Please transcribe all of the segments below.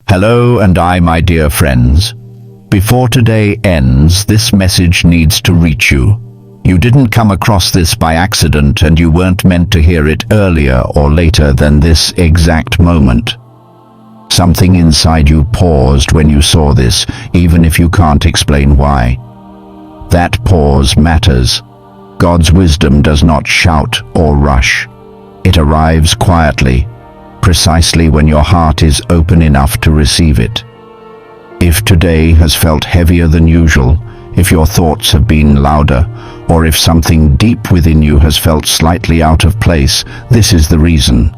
Hello and my dear friends. Before today ends, this message needs to reach you. You didn't come across this by accident, and you weren't meant to hear it earlier or later than this exact moment. Something inside you paused when you saw this, even if you can't explain why. That pause matters. God's wisdom does not shout or rush. It arrives quietly, precisely when your heart is open enough to receive it. If today has felt heavier than usual, if your thoughts have been louder, or if something deep within you has felt slightly out of place, this is the reason.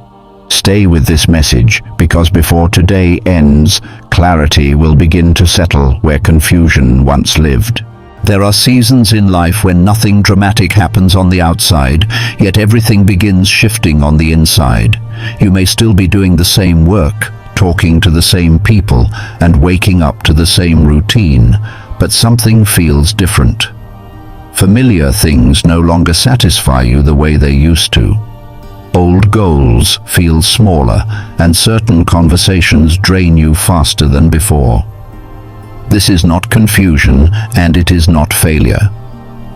Stay with this message, because before today ends, clarity will begin to settle where confusion once lived. There are seasons in life when nothing dramatic happens on the outside, yet everything begins shifting on the inside. You may still be doing the same work, talking to the same people, and waking up to the same routine, but something feels different. Familiar things no longer satisfy you the way they used to. Old goals feel smaller, and certain conversations drain you faster than before. This is not confusion, and it is not failure.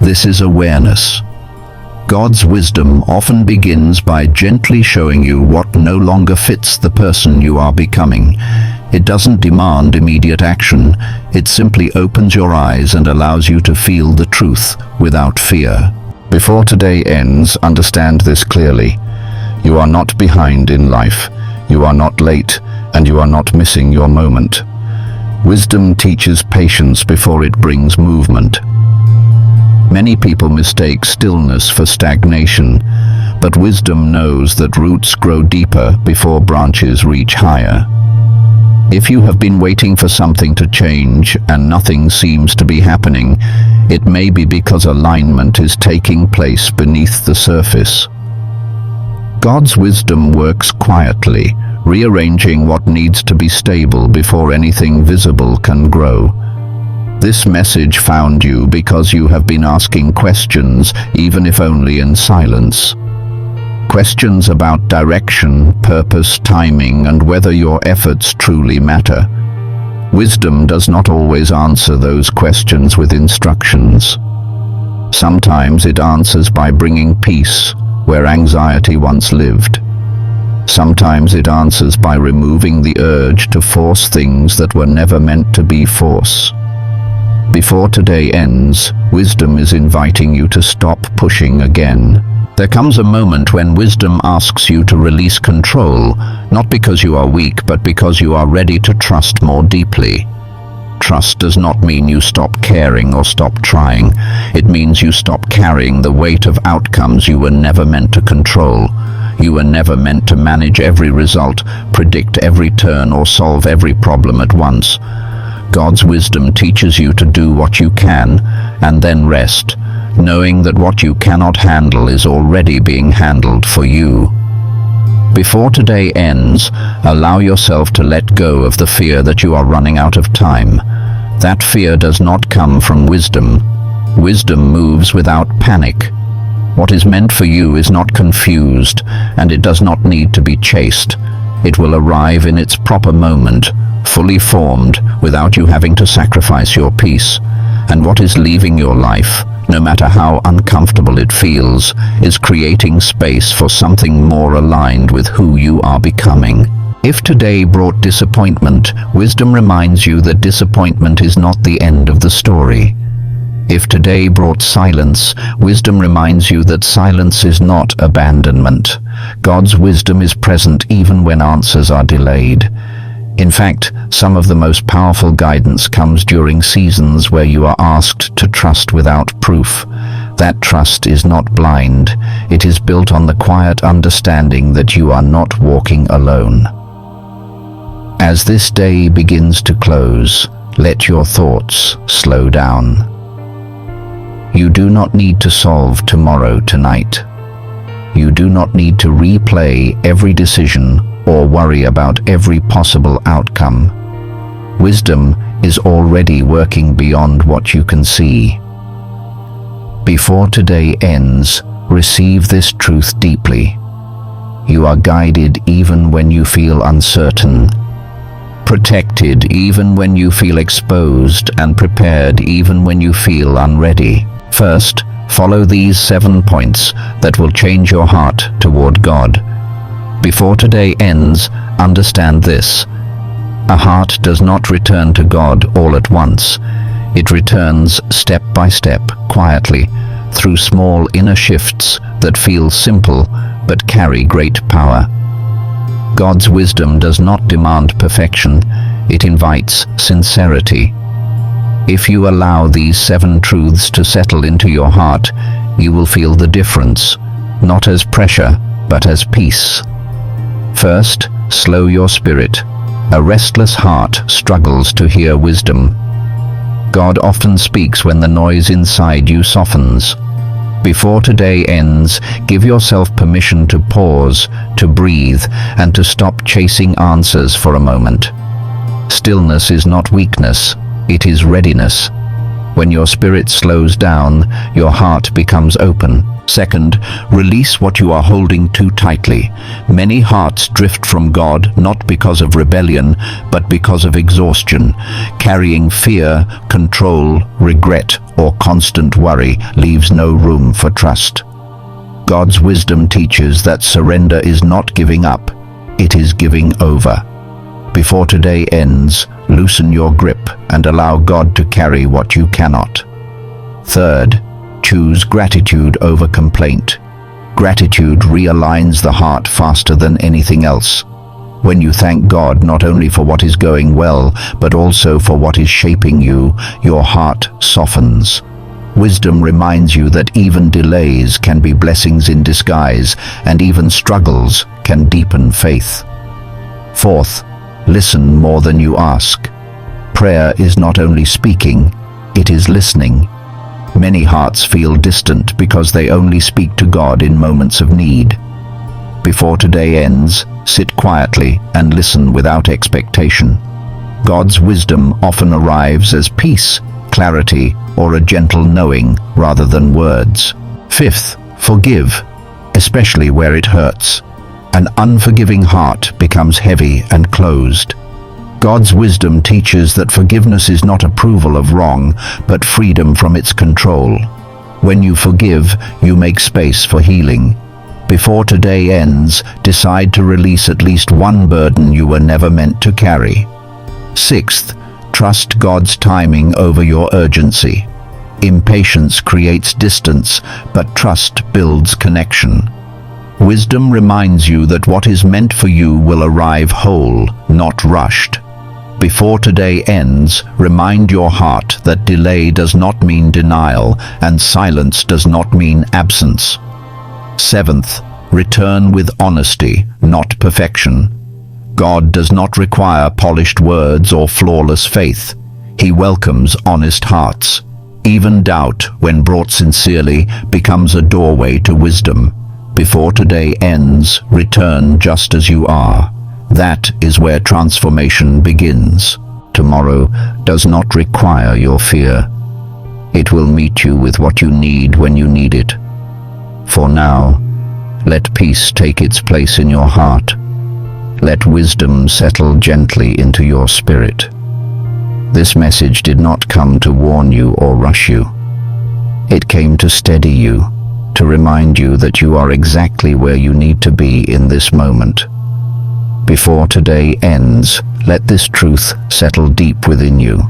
This is awareness. God's wisdom often begins by gently showing you what no longer fits the person you are becoming. It doesn't demand immediate action. It simply opens your eyes and allows you to feel the truth without fear. Before today ends, understand this clearly. You are not behind in life. You are not late, and you are not missing your moment. Wisdom teaches patience before it brings movement. Many people mistake stillness for stagnation, but wisdom knows that roots grow deeper before branches reach higher. If you have been waiting for something to change and nothing seems to be happening, it may be because alignment is taking place beneath the surface. God's wisdom works quietly, rearranging what needs to be stable before anything visible can grow. This message found you because you have been asking questions, even if only in silence. Questions about direction, purpose, timing, and whether your efforts truly matter. Wisdom does not always answer those questions with instructions. Sometimes it answers by bringing peace where anxiety once lived. Sometimes it answers by removing the urge to force things that were never meant to be force. Before today ends, wisdom is inviting you to stop pushing again. There comes a moment when wisdom asks you to release control, not because you are weak, but because you are ready to trust more deeply. Trust does not mean you stop caring or stop trying. It means you stop carrying the weight of outcomes you were never meant to control. You were never meant to manage every result, predict every turn, or solve every problem at once. God's wisdom teaches you to do what you can, and then rest, knowing that what you cannot handle is already being handled for you. Before today ends, allow yourself to let go of the fear that you are running out of time. That fear does not come from wisdom. Wisdom moves without panic. What is meant for you is not confused, and it does not need to be chased. It will arrive in its proper moment, fully formed, without you having to sacrifice your peace. And what is leaving your life, no matter how uncomfortable it feels, is creating space for something more aligned with who you are becoming. If today brought disappointment, wisdom reminds you that disappointment is not the end of the story. If today brought silence, wisdom reminds you that silence is not abandonment. God's wisdom is present even when answers are delayed. In fact, some of the most powerful guidance comes during seasons where you are asked to trust without proof. That trust is not blind. It is built on the quiet understanding that you are not walking alone. As this day begins to close, let your thoughts slow down. You do not need to solve tomorrow tonight. You do not need to replay every decision or worry about every possible outcome. Wisdom is already working beyond what you can see. Before today ends, receive this truth deeply. You are guided even when you feel uncertain. protected even when you feel exposed, and prepared even when you feel unready. First, follow these 7 points that will change your heart toward God. Before today ends, understand this. A heart does not return to God all at once. It returns step by step, quietly, through small inner shifts that feel simple but carry great power. God's wisdom does not demand perfection, it invites sincerity. If you allow these 7 truths to settle into your heart, you will feel the difference, not as pressure, but as peace. First, slow your spirit. A restless heart struggles to hear wisdom. God often speaks when the noise inside you softens. Before today ends, give yourself permission to pause, to breathe, and to stop chasing answers for a moment. Stillness is not weakness, it is readiness. When your spirit slows down, your heart becomes open. Second, release what you are holding too tightly. Many hearts drift from God not because of rebellion, but because of exhaustion. Carrying fear, control, regret, or constant worry leaves no room for trust. God's wisdom teaches that surrender is not giving up, it is giving over. Before today ends, loosen your grip and allow God to carry what you cannot. Third, choose gratitude over complaint. Gratitude realigns the heart faster than anything else. When you thank God not only for what is going well, but also for what is shaping you, your heart softens. Wisdom reminds you that even delays can be blessings in disguise, and even struggles can deepen faith. Fourth, listen more than you ask. Prayer is not only speaking, it is listening. Many hearts feel distant because they only speak to God in moments of need. Before today ends, sit quietly and listen without expectation. God's wisdom often arrives as peace, clarity, or a gentle knowing rather than words. Fifth, forgive, especially where it hurts. An unforgiving heart becomes heavy and closed. God's wisdom teaches that forgiveness is not approval of wrong, but freedom from its control. When you forgive, you make space for healing. Before today ends, decide to release at least one burden you were never meant to carry. Sixth, trust God's timing over your urgency. Impatience creates distance, but trust builds connection. Wisdom reminds you that what is meant for you will arrive whole, not rushed. Before today ends, remind your heart that delay does not mean denial, and silence does not mean absence. Seventh, return with honesty, not perfection. God does not require polished words or flawless faith. He welcomes honest hearts. Even doubt, when brought sincerely, becomes a doorway to wisdom. Before today ends, return just as you are. That is where transformation begins. Tomorrow does not require your fear. It will meet you with what you need when you need it. For now, let peace take its place in your heart. Let wisdom settle gently into your spirit. This message did not come to warn you or rush you. It came to steady you, to remind you that you are exactly where you need to be in this moment. Before today ends, let this truth settle deep within you.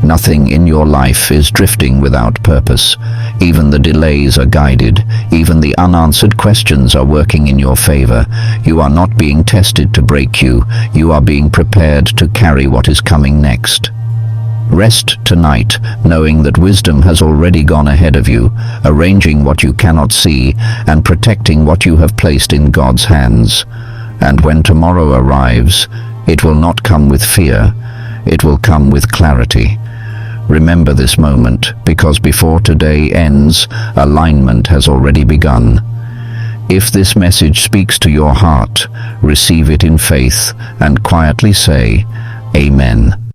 Nothing in your life is drifting without purpose. Even the delays are guided. Even the unanswered questions are working in your favor. You are not being tested to break you. You are being prepared to carry what is coming next. Rest tonight, knowing that wisdom has already gone ahead of you, arranging what you cannot see and protecting what you have placed in God's hands. And when tomorrow arrives, it will not come with fear, it will come with clarity. Remember this moment, because before today ends, alignment has already begun. If this message speaks to your heart, receive it in faith and quietly say, Amen.